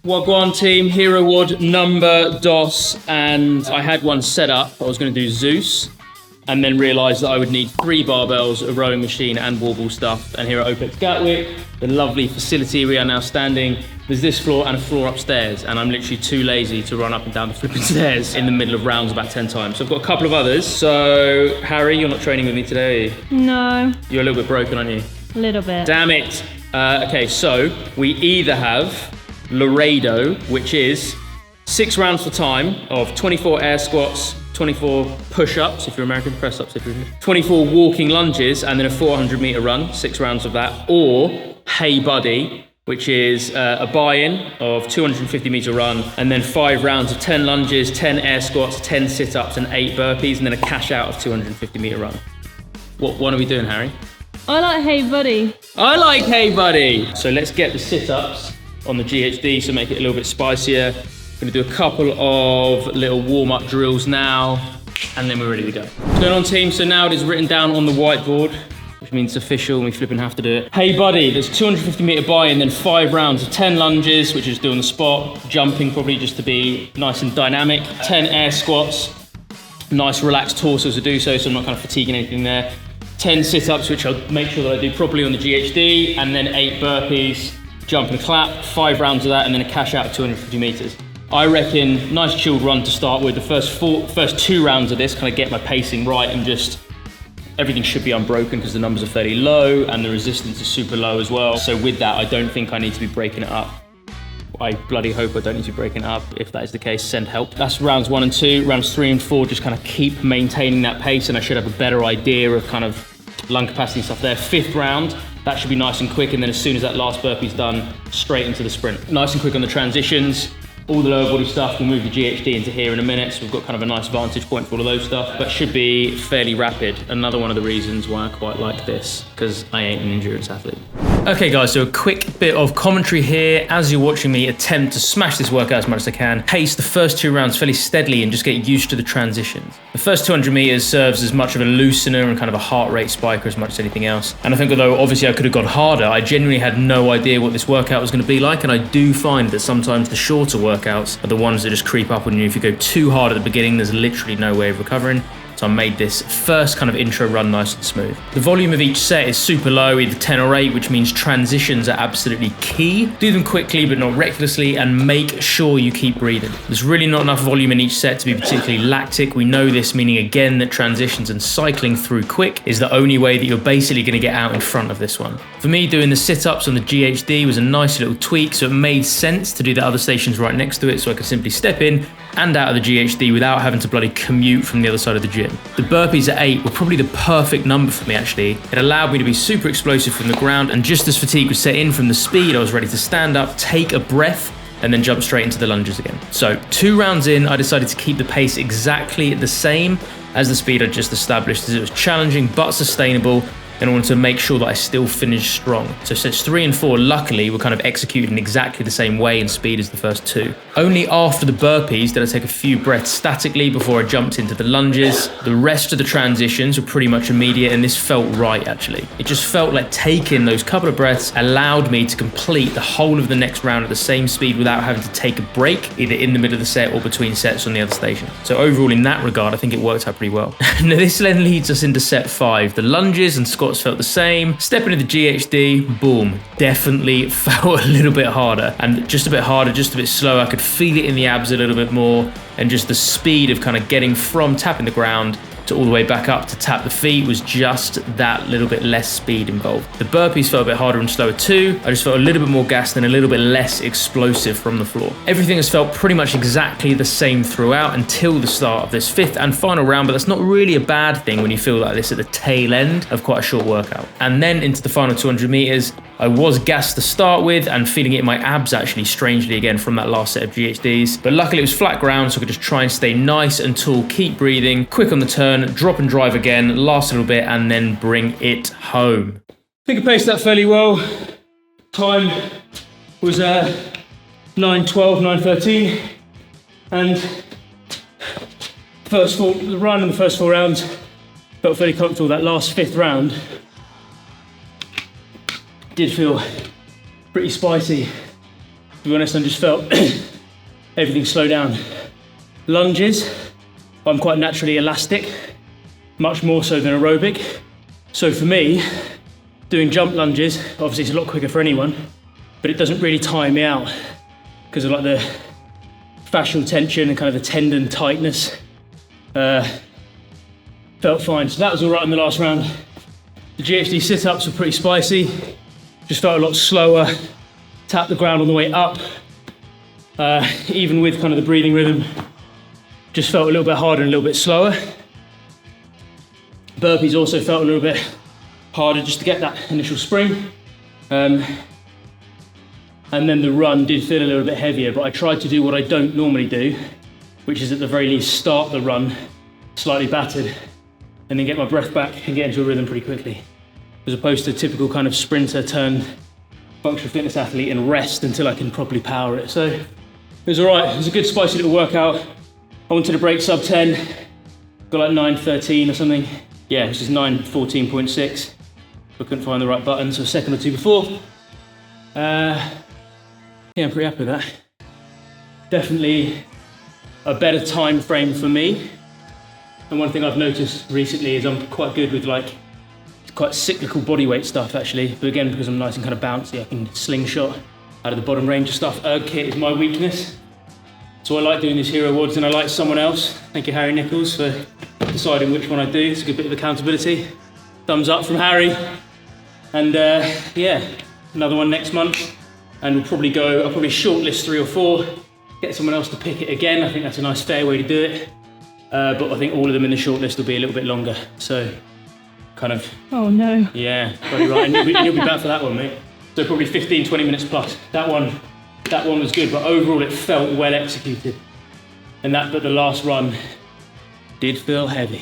Wagwan team, Hero WOD, number, DOS, and I had one set up. I was going to do Zeus, and then realised that I would need 3 barbells, a rowing machine, and wall ball stuff. And here at OPEX Gatwick, the lovely facility we are now standing, there's this floor and a floor upstairs, and I'm literally too lazy to run up and down the flipping stairs in the middle of rounds about 10 times. So I've got a couple of others. So, Harry, you're not training with me today, are you? No. You're a little bit broken, aren't you? A little bit. Damn it. Okay, so we either have Laredo, which is 6 rounds for time of 24 air squats, 24 push-ups, if you're American, press-ups if you're 24 walking lunges, and then a 400-meter run, 6 rounds of that, or Hey Buddy, which is a buy-in of 250-meter run, and then 5 rounds of 10 lunges, 10 air squats, 10 sit-ups, and 8 burpees, and then a cash out of 250-meter run. What one are we doing, Harry? I like Hey Buddy. I like Hey Buddy! So let's get the sit-ups on the GHD, so make it a little bit spicier. I'm gonna do a couple of little warm-up drills now, and then we're ready to go. What's going on, team? So now it is written down on the whiteboard, which means it's official and we flipping have to do it. Hey Buddy, there's 250-meter buy-in, then 5 rounds of 10 lunges, which is doing the spot, jumping probably just to be nice and dynamic, 10 air squats, nice relaxed torso to do so I'm not kind of fatiguing anything there, 10 sit-ups, which I'll make sure that I do properly on the GHD, and then 8 burpees, jump and clap, 5 rounds of that, and then a cash out of 250 meters. I reckon nice chilled run to start with. The first 2 rounds of this kind of get my pacing right, and just everything should be unbroken because the numbers are fairly low and the resistance is super low as well. So with that, I don't think I need to be breaking it up. I bloody hope I don't need to be breaking it up. If that is the case, send help. That's rounds 1 and 2. Rounds 3 and 4, just kind of keep maintaining that pace, and I should have a better idea of kind of lung capacity stuff there. 5th round, that should be nice and quick, and then as soon as that last burpee's done, straight into the sprint. Nice and quick on the transitions. All the lower body stuff, we'll move the GHD into here in a minute, so we've got kind of a nice vantage point for all of those stuff, but should be fairly rapid. Another one of the reasons why I quite like this, because I ain't an endurance athlete. Okay guys, so a quick bit of commentary here as you're watching me attempt to smash this workout as much as I can. Pace the first 2 rounds fairly steadily and just get used to the transitions. The first 200 meters serves as much of a loosener and kind of a heart rate spiker as much as anything else. And I think although obviously I could have gone harder, I genuinely had no idea what this workout was going to be like, and I do find that sometimes the shorter workouts are the ones that just creep up on you. If you go too hard at the beginning, there's literally no way of recovering. So I made this first kind of intro run nice and smooth. The volume of each set is super low, either 10 or 8, which means transitions are absolutely key. Do them quickly, but not recklessly, and make sure you keep breathing. There's really not enough volume in each set to be particularly lactic. We know this, meaning again that transitions and cycling through quick is the only way that you're basically going to get out in front of this one. For me, doing the sit-ups on the GHD was a nice little tweak, so it made sense to do the other stations right next to it, so I could simply step in and out of the GHD without having to bloody commute from the other side of the gym. The burpees at 8 were probably the perfect number for me actually. It allowed me to be super explosive from the ground, and just as fatigue was set in from the speed, I was ready to stand up, take a breath, and then jump straight into the lunges again. So 2 rounds in, I decided to keep the pace exactly the same as the speed I just established, as it was challenging but sustainable in order to make sure that I still finished strong. So sets 3 and 4, luckily, were kind of executed in exactly the same way in speed as the first 2. Only after the burpees did I take a few breaths statically before I jumped into the lunges. The rest of the transitions were pretty much immediate, and this felt right, actually. It just felt like taking those couple of breaths allowed me to complete the whole of the next round at the same speed without having to take a break, either in the middle of the set or between sets on the other station. So overall, in that regard, I think it worked out pretty well. Now this then leads us into set 5. The lunges and squats felt the same. Step into the GHD, boom, definitely felt a little bit harder, and just a bit harder, just a bit slower. I could feel it in the abs a little bit more, and just the speed of kind of getting from tapping the ground to all the way back up to tap the feet was just that little bit less speed involved. The burpees felt a bit harder and slower too. I just felt a little bit more gassed and a little bit less explosive from the floor. Everything has felt pretty much exactly the same throughout until the start of this 5th and final round, but that's not really a bad thing when you feel like this at the tail end of quite a short workout. And then into the final 200 meters, I was gassed to start with and feeling it in my abs actually, strangely again, from that last set of GHDs. But luckily it was flat ground, so I could just try and stay nice and tall, keep breathing, quick on the turn, drop and drive again, last a little bit, and then bring it home. I think I paced that fairly well. Time was 9:12, 9:13, and the run in the first 4 rounds felt fairly comfortable. That last 5th round did feel pretty spicy. to be honest, I just felt everything slow down. Lunges, I'm quite naturally elastic, much more so than aerobic. So for me, doing jump lunges, obviously it's a lot quicker for anyone, but it doesn't really tire me out because of like the fascial tension and kind of the tendon tightness. Felt fine, so that was all right in the last round. The GHD sit-ups were pretty spicy, just felt a lot slower, tapped the ground on the way up, even with kind of the breathing rhythm, just felt a little bit harder and a little bit slower. Burpees also felt a little bit harder just to get that initial spring. And then the run did feel a little bit heavier, but I tried to do what I don't normally do, which is at the very least start the run slightly battered and then get my breath back and get into a rhythm pretty quickly, as opposed to typical kind of sprinter turned functional fitness athlete and rest until I can properly power it. So it was all right. It was a good spicy little workout. I wanted to break sub 10, got like 9:13 or something. Yeah, which is 9:14.6. I couldn't find the right button, so a second or two before. Yeah, I'm pretty happy with that. Definitely a better time frame for me. And one thing I've noticed recently is I'm quite good with like quite cyclical bodyweight stuff actually. But again, because I'm nice and kind of bouncy, I can slingshot out of the bottom range of stuff. Erg kit is my weakness. So I like doing these hero wads and I like someone else. Thank you, Harry Nichols, for deciding which one I do. It's a good bit of accountability. Thumbs up from Harry. And yeah, another one next month. And I'll probably shortlist 3 or 4, get someone else to pick it again. I think that's a nice fair way to do it. But I think all of them in the shortlist will be a little bit longer. So kind of. Oh no. Yeah, probably right. And you'll be back for that one, mate. So probably 15, 20 minutes plus. That one was good, but overall it felt well executed. But the last run did feel heavy.